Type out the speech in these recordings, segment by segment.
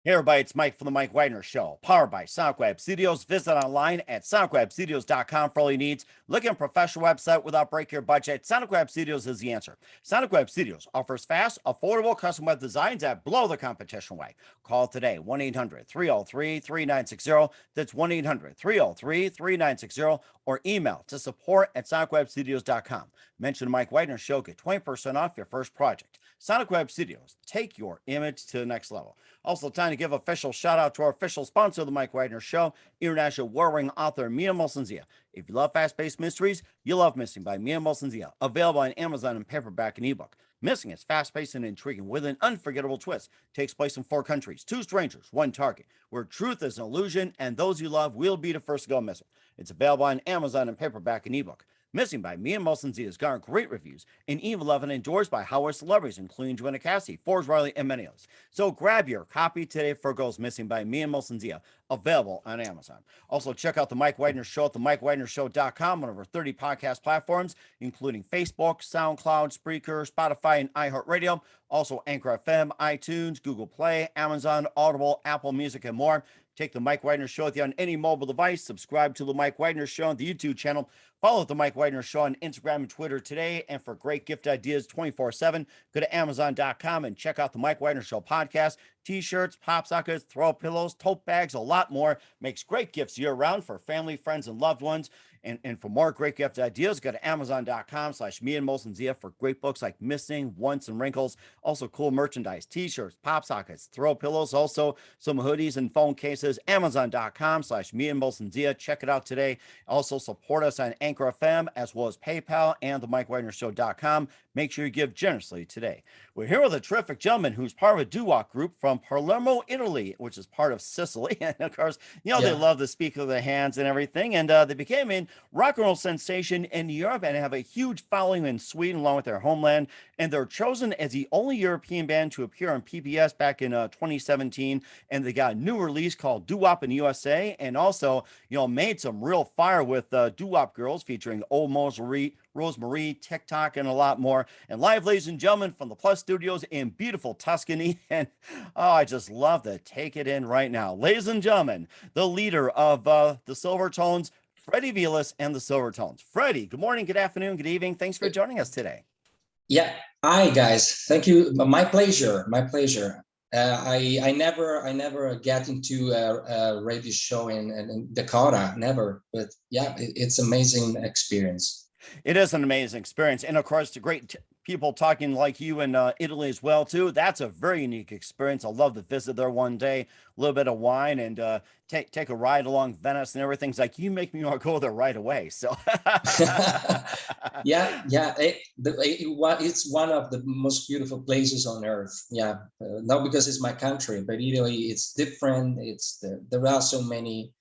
Hey everybody, it's Mike from the Mike Wagner Show, powered by SonicWeb Studios. Visit online at sonicwebstudios.com for all your needs. Looking at a professional website without breaking your budget? SonicWeb Studios is the answer. SonicWeb Studios offers fast, affordable custom web designs that blow the competition away. Call today, 1-800-303-3960. That's 1-800-303-3960, or email to support@sonicwebstudios.com. Mention the Mike Wagner Show, get 20% off your first project. SonicWeb Studios, take your image to the next level. Also, time to give official shout out to our official sponsor of the Mike Wagner Show, international warring author Mia Molson-Zia. If you love fast-paced mysteries, you love Missing by Mia Molson-Zia, available on Amazon in paperback and ebook. Missing is fast-paced and intriguing with an unforgettable twist. Takes place in 4 countries, 2 strangers, 1 target, where truth is an illusion and those you love will be the first to go missing. It's available on Amazon in paperback and ebook. Missing by Mia Molson-Zia has garnered great reviews and even loved and endorsed by Howard celebrities, including Joanna Cassidy, Forbes Riley, and many others. So grab your copy today for Goes Missing by Mia Molson-Zia, available on Amazon. Also, check out the Mike Wagner Show at themikewagnershow.com, one of our 30 podcast platforms, including Facebook, SoundCloud, Spreaker, Spotify, and iHeartRadio. Also, Anchor FM, iTunes, Google Play, Amazon, Audible, Apple Music, and more. Take the Mike Wagner Show with you on any mobile device. Subscribe to the Mike Wagner Show on the YouTube channel. Follow the Mike Wagner Show on Instagram and Twitter today. And for great gift ideas 24/7, go to Amazon.com and check out the Mike Wagner Show podcast. T-shirts, pop sockets, throw pillows, tote bags, a lot more. Makes great gifts year-round for family, friends, and loved ones. And for more great gift ideas, go to Amazon.com/me and Molson-Zia for great books like Missing, Once, and Wrinkles. Also cool merchandise, T-shirts, pop sockets, throw pillows, also some hoodies and phone cases. Amazon.com/me and Molson-Zia. Check it out today. Also support us on Anchor FM as well as PayPal and the MikeWagnerShow.com. Make sure you give generously today. We're here with a terrific gentleman who's part of a doo-wop group from Palermo, Italy, which is part of Sicily. And of course, they love to speak of the hands and everything. And they became a rock and roll sensation in Europe and have a huge following in Sweden along with their homeland. And they're chosen as the only European band to appear on PBS back in 2017. And they got a new release called Doo-Wop in USA. And also, made some real fire with Doo-Wop Girls featuring Old Rosemarie, TikTok, and a lot more. And live, ladies and gentlemen, from the Plus Studios in beautiful Tuscany. And I just love to take it in right now. Ladies and gentlemen, the leader of the Silvertones, Freddy Velas and the Silvertones. Freddy, good morning, good afternoon, good evening. Thanks for joining us today. Yeah. Hi, guys. Thank you. My pleasure. My pleasure. I never get into a radio show in Dakota, never. But yeah, it's amazing experience. It is an amazing experience. And of course, the great people talking like you in Italy as well, too. That's a very unique experience. I'd love to visit there one day, a little bit of wine and take a ride along Venice and everything's like, you make me want to go there right away. So yeah. It's one of the most beautiful places on earth. Yeah. Not because it's my country, but Italy, it's different. There are so many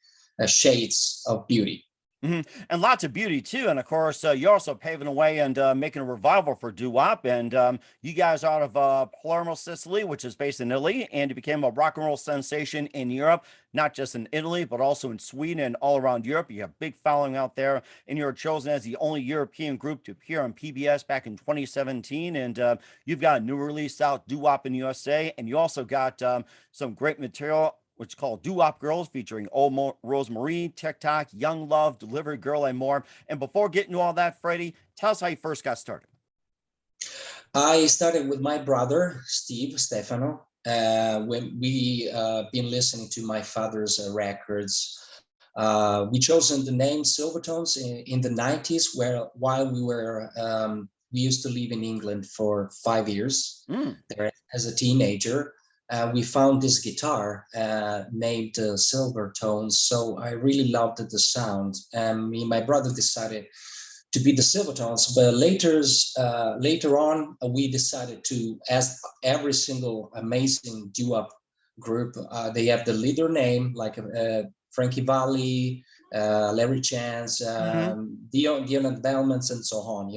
shades of beauty. Mm-hmm. And lots of beauty too. And of course, you're also paving the way and making a revival for doo-wop. And you guys are out of Palermo, Sicily, which is based in Italy, and you became a rock and roll sensation in Europe, not just in Italy, but also in Sweden and all around Europe. You have a big following out there, and you're chosen as the only European group to appear on PBS back in 2017. And you've got a new release out, Doo-Wop in USA, and you also got some great material which is called Doo-Wop Girls, featuring Old Rosemarie, TikTok, Young Love, Delivery Girl, and more. And before getting to all that, Freddie, tell us how you first got started. I started with my brother, Stefano, when we been listening to my father's records. We chosen the name Silvertones in the 90s, while we used to live in England for 5 years there as a teenager. We found this guitar named Silvertones, so I really loved the sound. And me and my brother decided to be the Silvertones, but later on, we decided to, as every single amazing doo-wop group, they have the leader name, like Frankie Valli, Larry Chance, Dion Bellmans, and so on,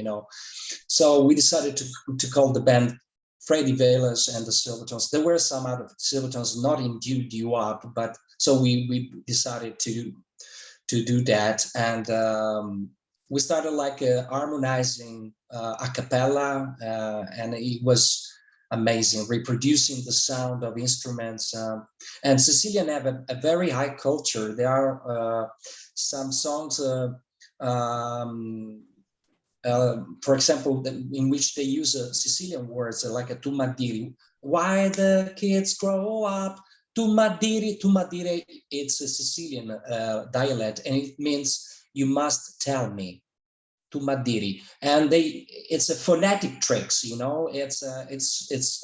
So we decided to call the band Freddy, Velas, and the Silvertones. There were some other Silvertones not in doo-wop, but so we decided to do that, and we started like harmonizing a cappella, and it was amazing, reproducing the sound of instruments. And Sicilian have a very high culture. There are some songs, for example, in which they use Sicilian words like a tu madiri. Why the kids grow up? Tu madiri, tu madire. It's a Sicilian dialect, and it means you must tell me. Tu madiri, and it's a phonetic tricks. You know, it's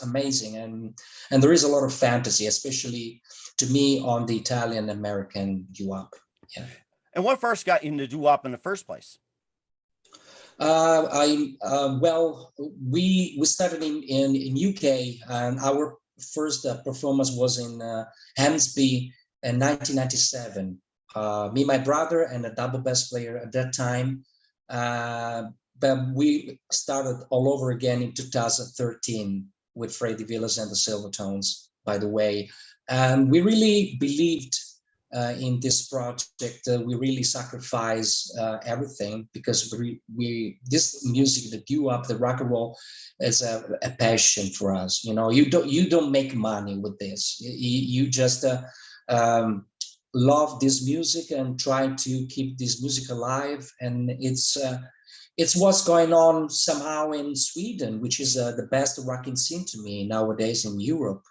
amazing, and there is a lot of fantasy, especially to me on the Italian American doo-wop. Yeah. And what first got you into doo-wop in the first place? Well, we started in UK, and our first performance was in Hampsby in 1997. Me, my brother, and a double bass player at that time. But we started all over again in 2013 with Freddy, Velas, and the Silvertones, by the way. And we really believed in this project. We really sacrifice everything, because this music, the doo-wop, the rock and roll, is a passion for us. You know, you don't make money with this. You just love this music and try to keep this music alive. And it's what's going on somehow in Sweden, which is the best rocking scene to me nowadays in Europe.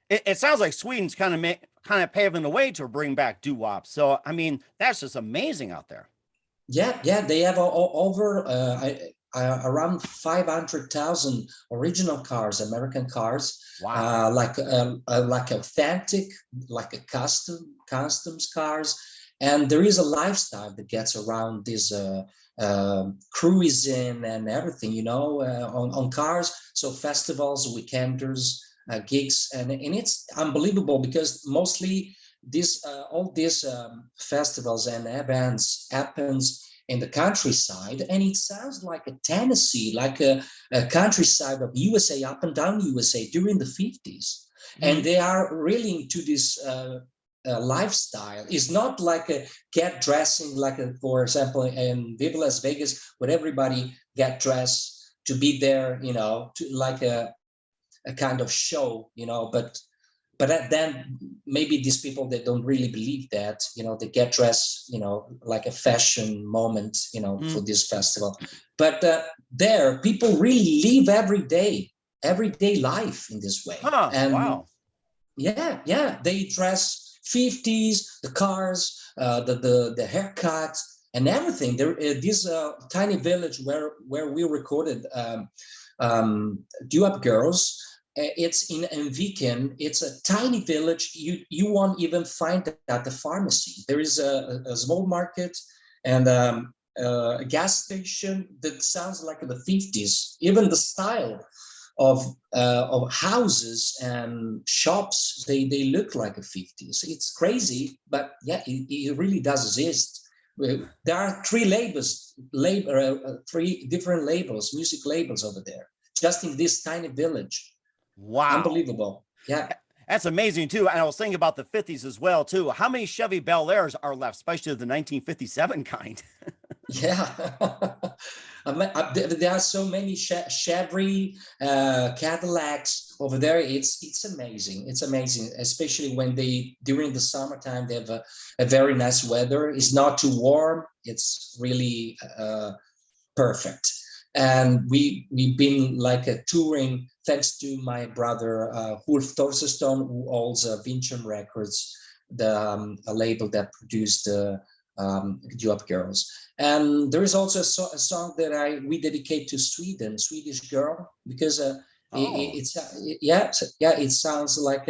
It sounds like Sweden's kind of paving the way to bring back doo-wop. So, I mean, that's just amazing out there. Yeah, they have over around 500,000 original cars, American cars. Wow. Like authentic, like a customs cars. And there is a lifestyle that gets around this cruising and everything, you know, on cars. So festivals, weekenders, gigs, and it's unbelievable, because mostly all these festivals and events happens in the countryside, and it sounds like a Tennessee, like a countryside of USA, up and down USA during the 50s. And they are really into this lifestyle. It's not like a get dressing, like for example in Viva Las Vegas, where everybody get dressed to be there, you know, to like a kind of show, you know. But then maybe these people, they don't really believe that, you know, they get dressed, you know, like a fashion moment, you know, for this festival. But there, people really live everyday life in this way. And wow. Yeah, they dress 50s, the cars, the haircut and everything. There this tiny village where we recorded doo-wop girls. It's in Viken. It's a tiny village. You won't even find it at the pharmacy. There is a small market and a gas station that sounds like the 50s. Even the style of houses and shops, they look like the 50s. It's crazy, but yeah, it really does exist. There are three different labels, music labels over there, just in this tiny village. Wow. Unbelievable. Yeah. That's amazing too. And I was thinking about the 50s as well too. How many Chevy Bel Airs are left, especially the 1957 kind? Yeah. There are so many Chevy, Cadillacs over there. It's amazing. It's amazing, especially when during the summertime, they have a very nice weather. It's not too warm. It's really perfect. And we've been like touring, thanks to my brother Ulf Torstensson, who owns Vincent Records, a label that produced doo-wop girls. And there is also a song that we dedicate to Swedish girl, because it sounds like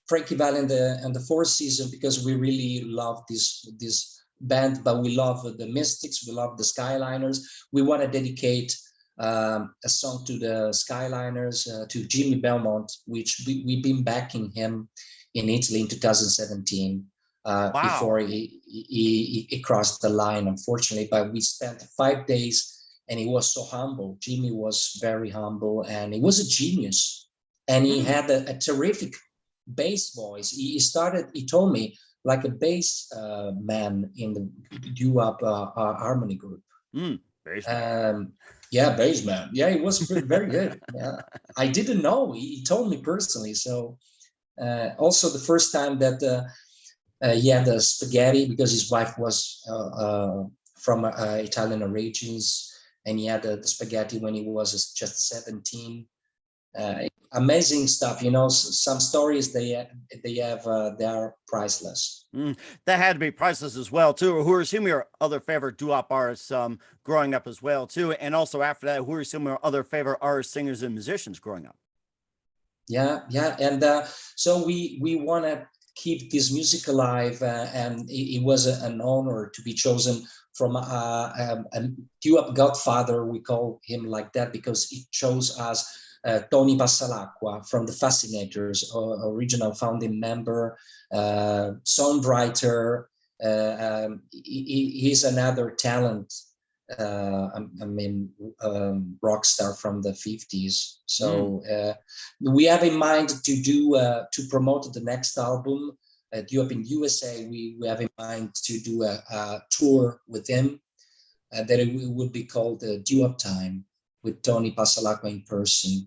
Frankie Valli and the Four Seasons, because we really love this band, but we love the Mystics, we love the Skyliners. We want to dedicate a song to the Skyliners, to Jimmy Belmont, which we've been backing him in Italy in 2017. Before he crossed the line, unfortunately. But we spent 5 days, and he was so humble. Jimmy was very humble, and he was a genius. And he had a terrific bass voice. He told me, like a bass man in the doo-wop harmony group. Baseman. Yeah, baseman. Yeah, it was very good. Yeah, I didn't know. He told me personally. So also the first time that he had the spaghetti because his wife was from Italian origins, and he had the spaghetti when he was just 17. Amazing stuff. You know, some stories they have they are priceless. That had to be priceless as well too. Who are some of your other favorite doo-wop artists growing up as well too? And also after that, who are some of your other favorite artists, singers, and musicians growing up? Yeah, and so we want to keep this music alive, and it was an honor to be chosen from a doo-wop godfather. We call him like that because he chose us. Tony Passalacqua from the Fascinators, original founding member, songwriter. He's another talent. I mean, rock star from the 50s. So we have in mind to do to promote the next album. Doo-wop in USA, we have in mind to do a tour with him that it would be called Doo-wop Time with Tony Passalacqua in person.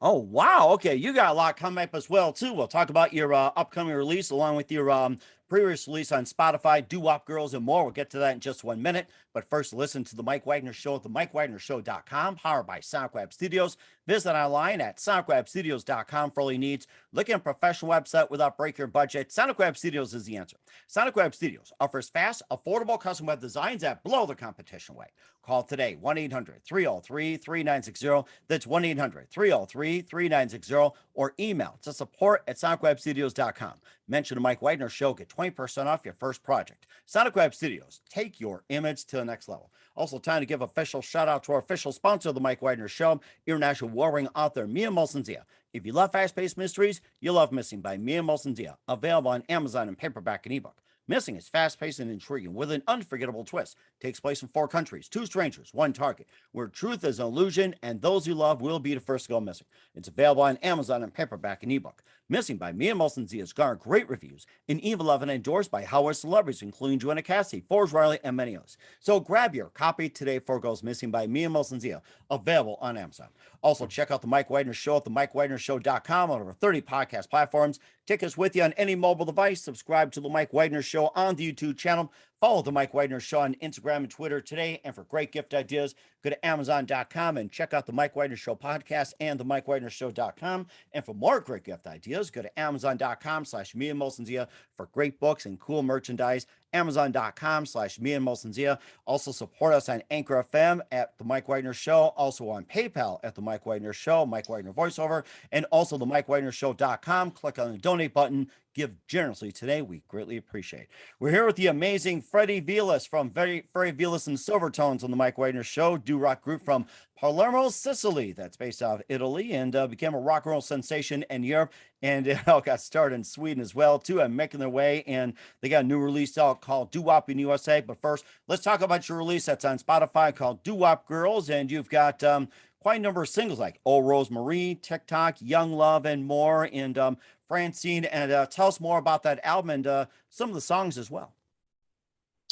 Oh, wow. Okay. You got a lot coming up as well, too. We'll talk about your upcoming release along with your previous release on Spotify, Doo Wop Girls, and more. We'll get to that in just 1 minute. But first, listen to The Mike Wagner Show at themikewagnershow.com, powered by SonicWeb Studios. Visit online at sonicwebstudios.com for all your needs. Look at a professional website without breaking your budget. SonicWeb Studios is the answer. SonicWeb Studios offers fast, affordable custom web designs that blow the competition away. Call today, 1-800-303-3960. That's 1-800-303-3960. Or email to support@sonicwebstudios.com. Mention the Mike Wagner Show. Get 20% off your first project. Sonic Web Studios. Take your image to the next level. Also, time to give official shout out to our official sponsor of the Mike Wagner Show, international warring author Mia Molson-Zia. If you love fast-paced mysteries, you'll love Missing by Mia Molson-Zia. Available on Amazon in paperback and ebook. Missing is fast-paced and intriguing with an unforgettable twist. Takes place in 4 countries, 2 strangers, 1 target, where truth is an illusion and those you love will be the first to go missing. It's available on Amazon in paperback and ebook. Missing by Mia Molson-Zia has garnered great reviews and even love and endorsed by Howard celebrities, including Joanna Cassidy, Forrest Riley, and many others. So grab your copy today before it goes missing by Mia Molson-Zia, available on Amazon. Also, check out The Mike Wagner Show at themikewagnershow.com on over 30 podcast platforms. Take us with you on any mobile device. Subscribe to The Mike Wagner Show on the YouTube channel. Follow The Mike Wagner Show on Instagram and Twitter today. And for great gift ideas, go to Amazon.com and check out The Mike Wagner Show podcast and themikewagnershow.com. And for more great gift ideas, go to Amazon.com/Mia Molson-Zia for great books and cool merchandise. Amazon.com/Mia Molson-Zia. Also support us on Anchor FM at The Mike Wagner Show. Also on PayPal at The Mike Wagner Show, Mike Wagner voiceover, and also themikewagnershow.com. Click on the donate button. Give generously today. We greatly appreciate. We're here with the amazing Freddy Velas from Freddy Velas and Silvertones on the Mike Wagner Show, doo-rock group from Palermo, Sicily. That's based out of Italy and became a rock and roll sensation in Europe, and it all got started in Sweden as well too, and making their way. And they got a new release out called Doo Wop in USA. But first, let's talk about your release that's on Spotify called Doo Wop Girls, and you've got quite a number of singles like Oh Rosemary, TikTok, Young Love, and more. And Francine, and tell us more about that album and some of the songs as well.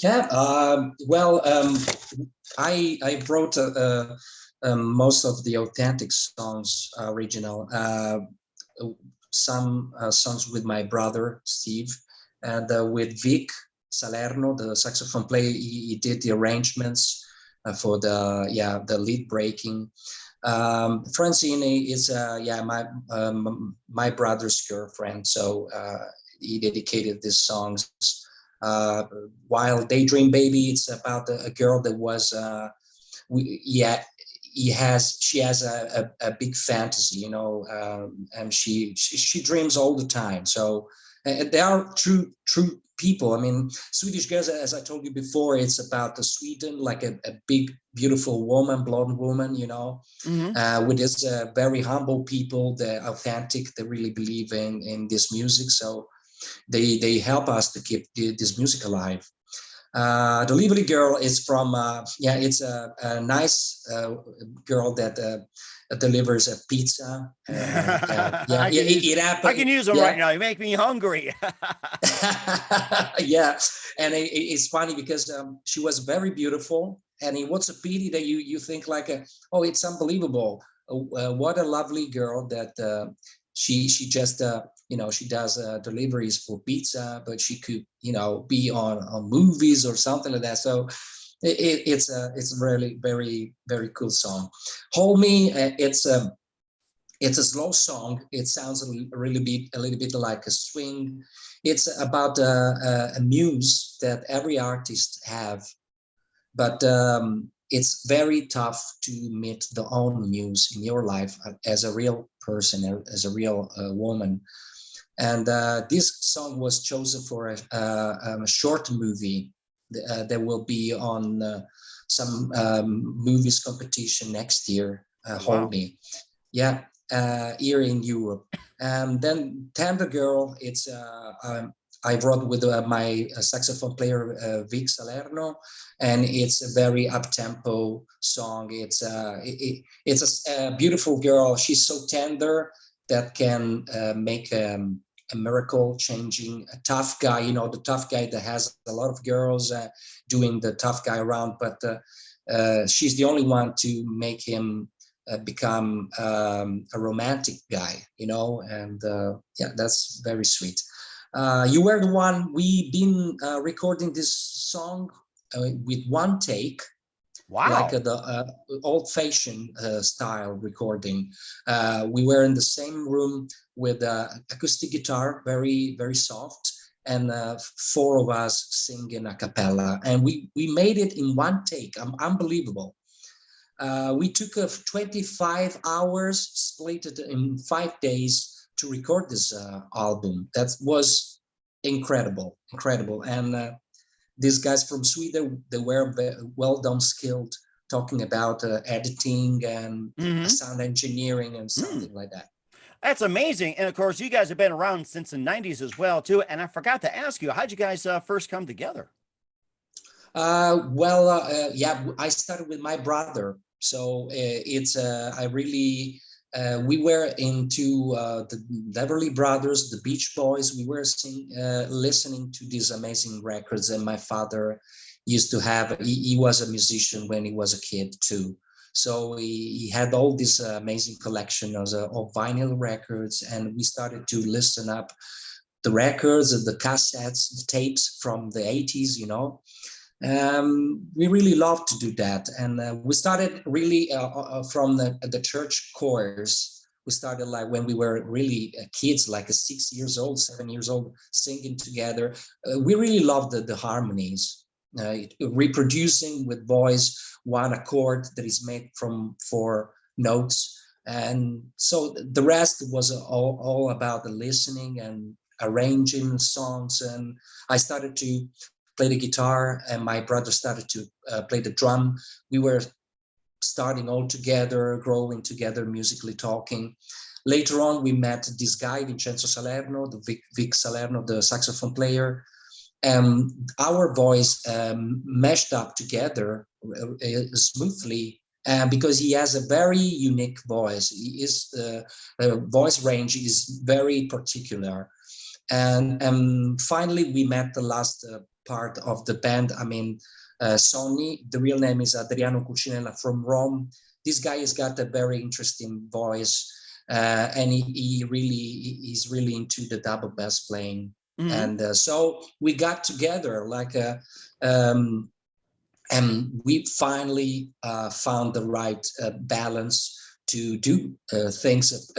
Yeah, I wrote most of the authentic songs, original. Some songs with my brother Steve, and with Vic Salerno, the saxophone player. He did the arrangements for the lead breaking. Francine is my brother's girlfriend, so he dedicated these songs. While Daydream Baby, it's about a girl that was she has a big fantasy, you know, and she dreams all the time. So they are true people. I mean, Swedish Girls, as I told you before, it's about the Sweden, like a big, beautiful woman, blonde woman, you know, with this very humble people, they're authentic, they really believe in this music. So they help us to keep this music alive. The Lively Girl is from, it's a nice girl that delivers a pizza. I can use them right now. You make me hungry. Yeah, and it's funny because she was very beautiful, and it was a pity that you think like, oh, it's unbelievable. What a lovely girl that she just she does deliveries for pizza, but she could be on movies or something like that. So it's a really very very cool song. Hold Me, it's a slow song. It sounds a little bit like a swing. It's about a muse that every artist have, but it's very tough to meet the own muse in your life as a real person, as a real woman. And this song was chosen for a short movie that will be on some movies competition next year. Hold Wow. Me, yeah, here in Europe. And then Tender Girl, I wrote with my saxophone player Vic Salerno, and it's a very up-tempo song. It's a beautiful girl. She's so tender that can make a miracle changing a tough guy, the tough guy that has a lot of girls doing the tough guy around, but she's the only one to make him become a romantic guy, and yeah, that's very sweet. You were the one. We've been recording this song with one take, like Wow. the old-fashioned style recording. We were in the same room with acoustic guitar, very very soft, and four of us singing a cappella, and we made it in one take. Unbelievable. We took 25 hours, split it in 5 days to record this album. That was incredible, incredible. And these guys from Sweden, they were well done, skilled, talking about editing and Mm-hmm. sound engineering and Mm. something like that. That's amazing. And of course, you guys have been around since the 90s as well, too. And I forgot to ask you, how'd you guys first come together? Yeah, I started with my brother. So I really, we were into the Beverly Brothers, the Beach Boys. We were listening to these amazing records. And my father used to have, he was a musician when he was a kid too. So he had all this amazing collection of vinyl records. And we started to listen up the records, the cassettes, the tapes from the 80s, we really love to do that, and we started really from the church choirs. We started like when we were really kids, like 6 years old, 7 years old, singing together. We really loved the harmonies, reproducing with voice one accord that is made from 4 notes, and so the rest was all about the listening and arranging songs. And I started to play the guitar, and my brother started to play the drum. We were starting all together, growing together, musically talking. Later on, we met this guy, Vincenzo Salerno, the Vic Salerno, the saxophone player. And our voice meshed up together smoothly, because he has a very unique voice. His voice range is very particular. And finally, we met the last part of the band. I mean, Sonny, the real name is Adriano Cucinella from Rome. This guy has got a very interesting voice, and he really is really into the double bass playing. Mm-hmm. And so we got together um, and we finally found the right balance to do things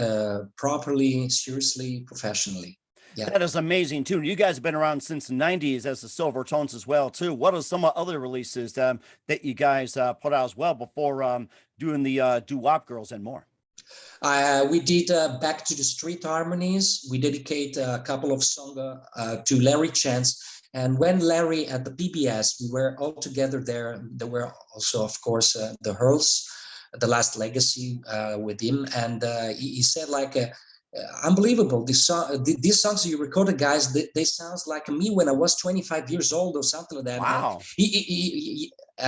properly, seriously, professionally. Yeah. That is amazing too. You guys have been around since the 90s as the Silvertones as well too. What are some other releases that you guys put out as well before doing the doo-wop girls and more? We did Back to the Street Harmonies. We dedicate a couple of songs to Larry Chance. And when Larry at the PBS, we were all together there. There were also, of course, the Hurls, The Last Legacy with him. And he said like, unbelievable, these songs you recorded, guys, they sound like me when I was 25 years old or something like that. And Wow.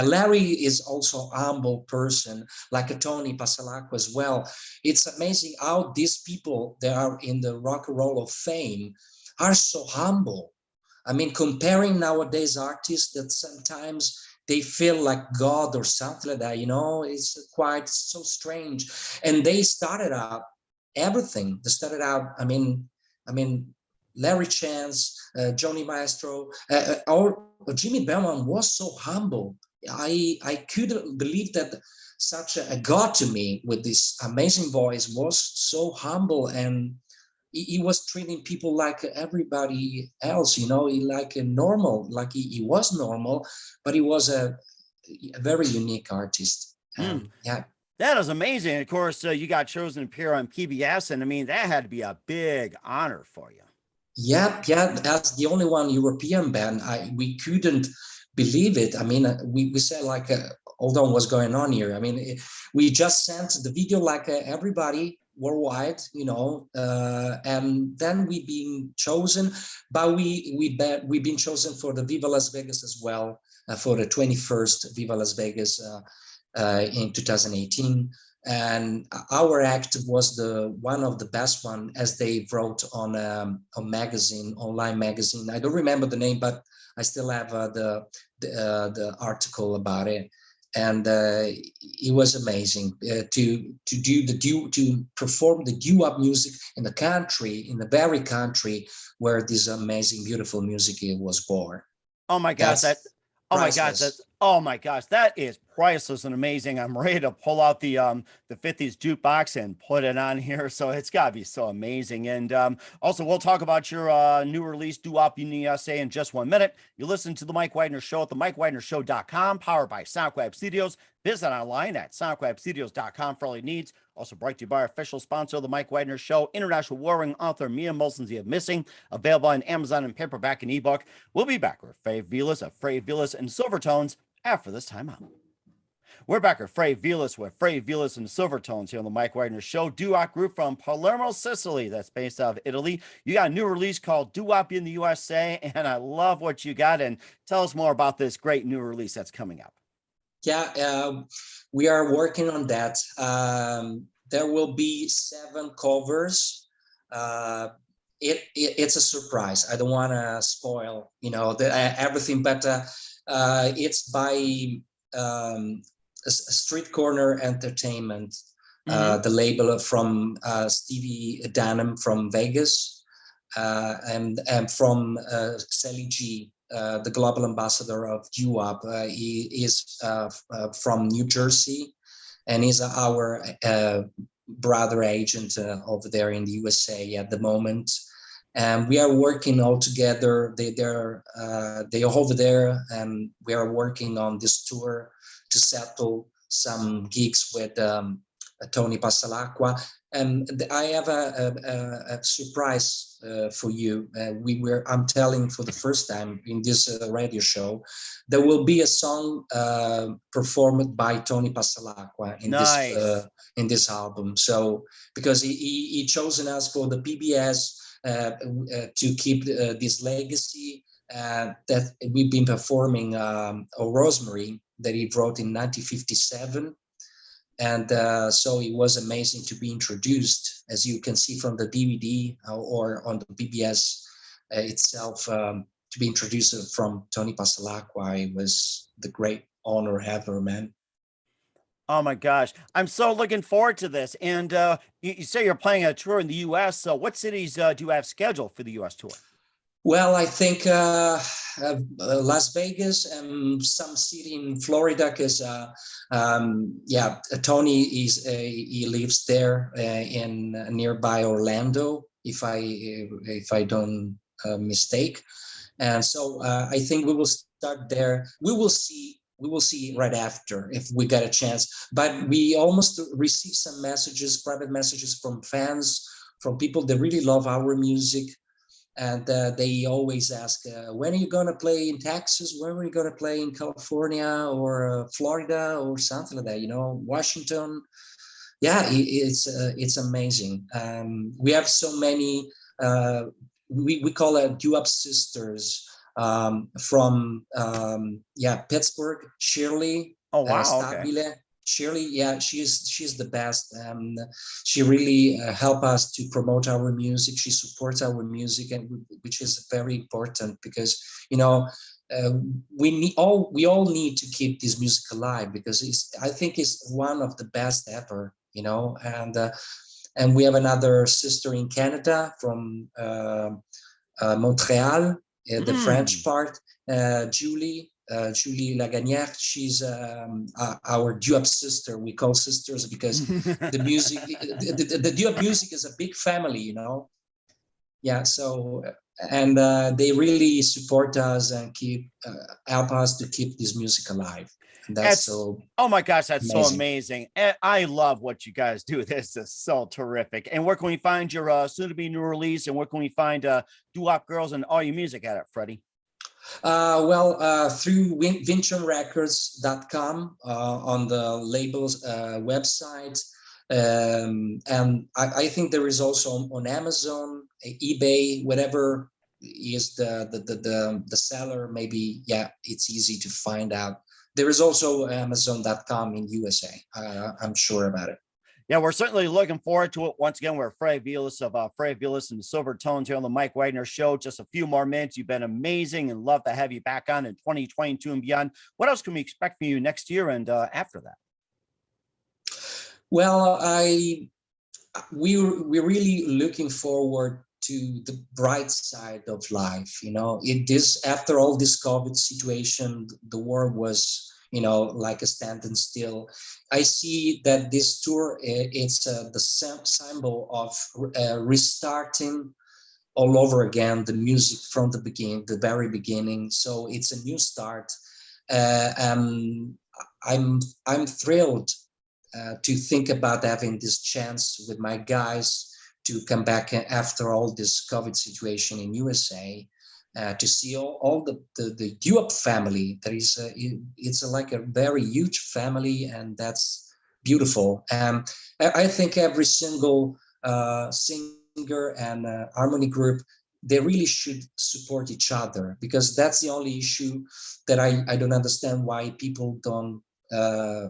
Larry is also a humble person, like a Tony Pasalaco as well. It's amazing how these people that are in the rock and roll of fame are so humble. I mean, comparing nowadays artists that sometimes they feel like God or something like that. It's quite so strange. And they started out everything. They started out. I mean, Larry Chance, Johnny Maestro, or Jimmy Bellman was so humble. I couldn't believe that such a god to me with this amazing voice was so humble, and he was treating people like everybody else. He like a normal, like he was normal, but he was a very unique artist. Yeah. That is amazing. Of course, you got chosen to appear on PBS, and I mean that had to be a big honor for you. Yeah. As the only one European band, we couldn't believe it. I mean, we said like, hold on, what's going on here? I mean, we just sent the video like everybody worldwide, and then we've been chosen, but we've been chosen for the Viva Las Vegas as well, for the 21st Viva Las Vegas in 2018. And our act was the one of the best one, as they wrote on a magazine, online magazine. I don't remember the name, but I still have the article about it. And it was amazing to perform the doo-wop music in the very country where this amazing, beautiful music was born. Oh my gosh, That's priceless. oh my gosh, that is priceless and amazing. I'm ready to pull out the 50s jukebox and put it on here. So it's gotta be so amazing. And also we'll talk about your new release, Doo Wop in the USA, in just 1 minute. You listen to the Mike Wagner Show at the MikeWagnerShow.com, powered by SoundCloud Studios. Visit online at SoundCloudStudios.com for all your needs. Also brought to you by our official sponsor of the Mike Wagner Show, international warring author Mia Molson's The Missing, available on Amazon and paperback and ebook. We'll be back with Freddy Velas of Freddy Velas and Silvertones after this time out. We're back with Freddy Velas and Silvertones here on the Mike Wagner Show. Doo-wop group from Palermo, Sicily, that's based out of Italy. You got a new release called Doo Wop in the USA, and I love what you got. And tell us more about this great new release that's coming up. Yeah, we are working on that. There will be 7 covers. It's a surprise. I don't want to spoil, everything, but it's by Street Corner Entertainment, the label from Stevie Danham from Vegas, and from Sally G, the global ambassador of doo-wop. He is from New Jersey, and he's our brother agent over there in the USA at the moment. And we are working all together. They're over there, and we are working on this tour to settle some gigs with Tony Passalacqua. And I have a surprise for you. I'm telling for the first time in this radio show, there will be a song performed by Tony Passalacqua in this album. So because he chosen us for the PBS to keep this legacy that we've been performing, Rosemary, that he wrote in 1957. And so it was amazing to be introduced, as you can see from the DVD or on the PBS itself, to be introduced from Tony Passalacqua. It was the great honor ever, man. Oh my gosh, I'm so looking forward to this. And you say you're playing a tour in the U.S. So what cities do you have scheduled for the U.S. tour? Well, I think Las Vegas and some city in Florida, because Tony he lives there in nearby Orlando, if I don't mistake. And so I think we will start there. We will see right after if we get a chance. But we almost received some messages, private messages from fans, from people that really love our music. And they always ask, when are you going to play in Texas? When are you going to play in California or Florida or something like that? Washington. Yeah, it's amazing. We have so many, we call it doo-wop sisters from Pittsburgh, Shirley. Oh, wow. Okay. Shirley, yeah, she's the best. She really helped us to promote our music. She supports our music, and which is very important because uh, we all need to keep this music alive, because I think it's one of the best ever, and we have another sister in Canada from Montreal, the French Mm. part, Julie Lagagnère. She's our duop sister. We call sisters because the music, the duop music is a big family, Yeah, so and they really support us and keep help us to keep this music alive. And that's That's so oh my gosh, that's so amazing. amazing. I love what you guys do. This is so terrific. And where can we find your soon to be new release? And where can we find Doo-Wop Girls and all your music at it, Freddie? Through vinchamrecords.com on the label's website. And I think there is also on Amazon, eBay, whatever is the seller. Maybe, yeah, it's easy to find out. There is also Amazon.com in USA. I'm sure about it. Yeah, we're certainly looking forward to it. Once again, we're Freddy Velas of Freddy Velas and the Silvertones here on the Mike Wagner Show. Just a few more minutes. You've been amazing and love to have you back on in 2022 and beyond. What else can we expect from you next year and after that? Well, we're really looking forward to the bright side of life. It is, after all this COVID situation, the world was, like a standing still. I see that this tour, it's the symbol of restarting all over again the music from the beginning, the very beginning. So it's a new start. And I'm thrilled to think about having this chance with my guys to come back after all this COVID situation in USA, to see all the Duop family. That is, it's like a very huge family, and that's beautiful. I think every single singer and harmony group, they really should support each other, because that's the only issue that I don't understand why people don't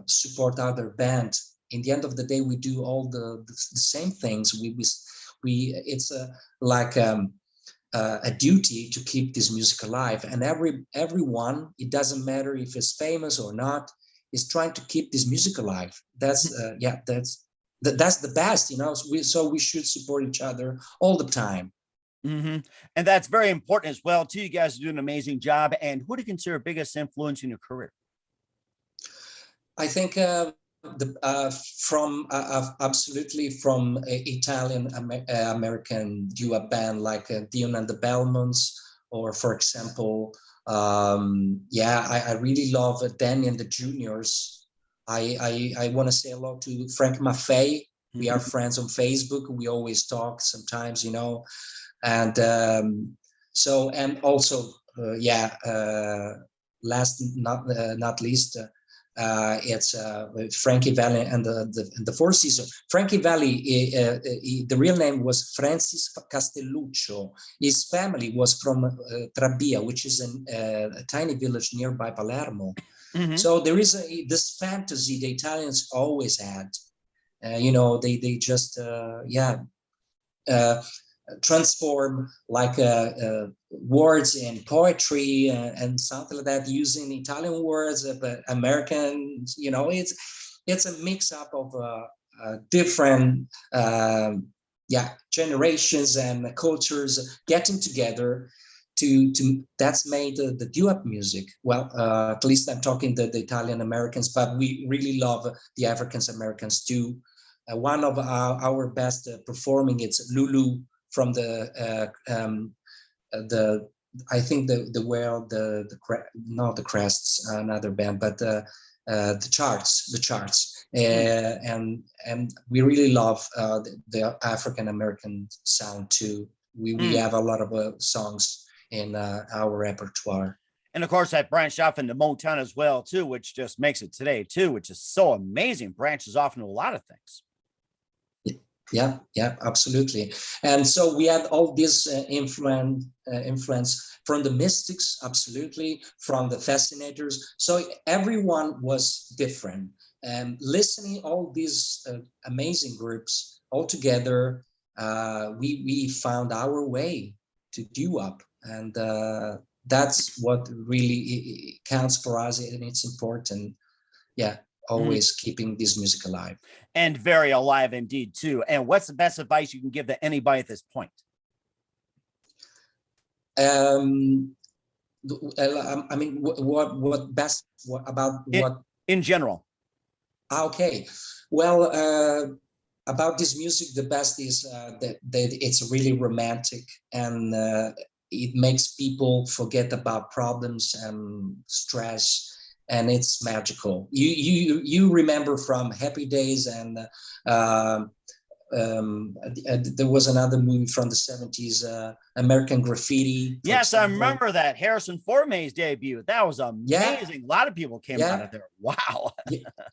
support other band. In the end of the day, we do all the same things. We it's a duty to keep this music alive, and everyone, it doesn't matter if it's famous or not, is trying to keep this music alive. That's that's the best, so we should support each other all the time. Mm-hmm. And that's very important as well, too. You guys are doing an amazing job. And who do you consider biggest influence in your career? I think from absolutely from Italian American duo band like Dion and the Belmonts, or for example, I really love Danny and the Juniors. I want to say hello to Frank Maffei. We are friends on Facebook. We always talk sometimes, and and also last not least. It's Frankie Valli and the Four Seasons. Frankie Valli, the real name was Francis Castelluccio. His family was from Trabbia, which is a tiny village nearby Palermo. Mm-hmm. So there is this fantasy the Italians always had. They just transform like words in poetry and something like that, using Italian words, but American. It's a mix up of different generations and cultures getting together to that's made the duet music. Well, at least I'm talking the Italian Americans, but we really love the Africans Americans too. One of our best performing, it's Lulu from the I think not the Crests, another band, but the Charts, and we really love the African American sound too. We have a lot of songs in our repertoire. And of course, that branched off into Motown as well, too, which just makes it today, too, which is so amazing. Branches off into a lot of things. Yeah, absolutely. And so we had all this influence from the Mystics, absolutely, from the Fascinators. So everyone was different. And listening all these amazing groups all together, we found our way to do up. And that's what really counts for us, and it's important. Yeah, always keeping this music alive. And very alive indeed too. And what's the best advice you can give to anybody at this point? I mean, what best about what? In general. Okay, well, about this music, the best is that it's really romantic, and it makes people forget about problems and stress, and it's magical. You remember from Happy Days, and there was another movie from the 70s, American Graffiti. Yes, I remember that Harrison Ford's debut. That was amazing. A lot of people came out of there. Wow.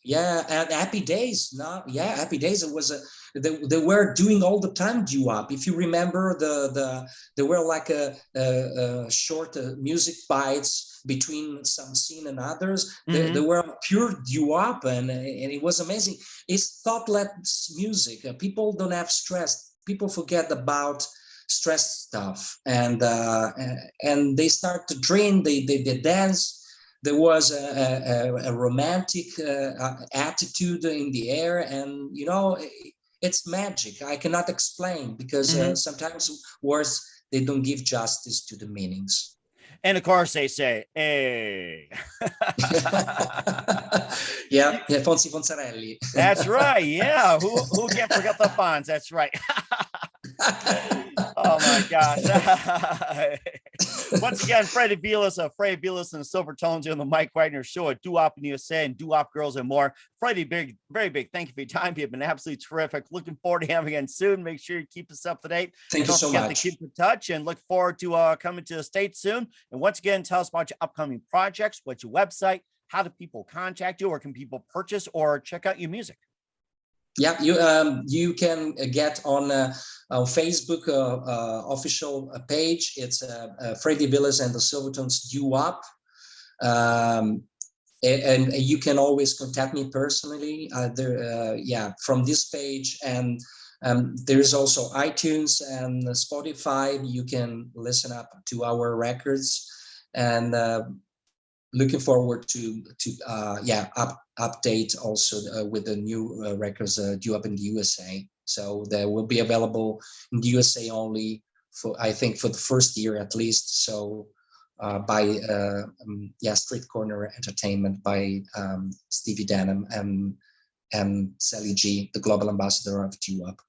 Yeah, and Happy Days. Happy Days. It was they were doing all the time doo-wop. If you remember, there were like a short music bites between some scene and others. They were pure doo-wop, and it was amazing. It's thoughtless music. People don't have stress. People forget about stress stuff, and they start to drink. They dance. There was a romantic attitude in the air, and it's magic. I cannot explain, because sometimes words, they don't give justice to the meanings. And of course they say, hey. Yeah, Fonsi Fonsarelli. That's right. Yeah. Who can't forget the Fonz? That's right. Oh my gosh. Once again, Freddy Velas of Freddy Velas and the Silvertones on the Mike Wagner Show at Doo-Wop in USA and Doo-Wop Girls and more. Freddie, very big thank you for your time. You've been absolutely terrific. Looking forward to having you again soon. Make sure you keep us up to date. Thank you so much. To keep in touch, and look forward to coming to the States soon. And once again, tell us about your upcoming projects. What's your website? How do people contact you, or can people purchase or check out your music? Yeah, you can get on Facebook official page. It's Freddy Velas and the Silvertones Doo-Wop. And you can always contact me personally from this page. And there is also iTunes and Spotify. You can listen up to our records, and looking forward to update also with the new records due up in the USA. So they will be available in the USA only for, I think, for the first year at least. So by Street Corner Entertainment by Stevie Denham and Sally G, the global ambassador of Doo-Wop.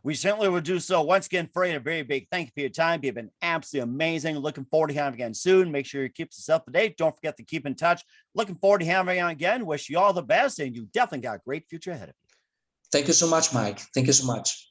We certainly will do so. Once again, Freddy, a very big thank you for your time. You've been absolutely amazing. Looking forward to having you again soon. Make sure you keep us up to date. Don't forget to keep in touch. Looking forward to having you on again. Wish you all the best, and you definitely got a great future ahead of you. Thank you so much, Mike. Thank you so much.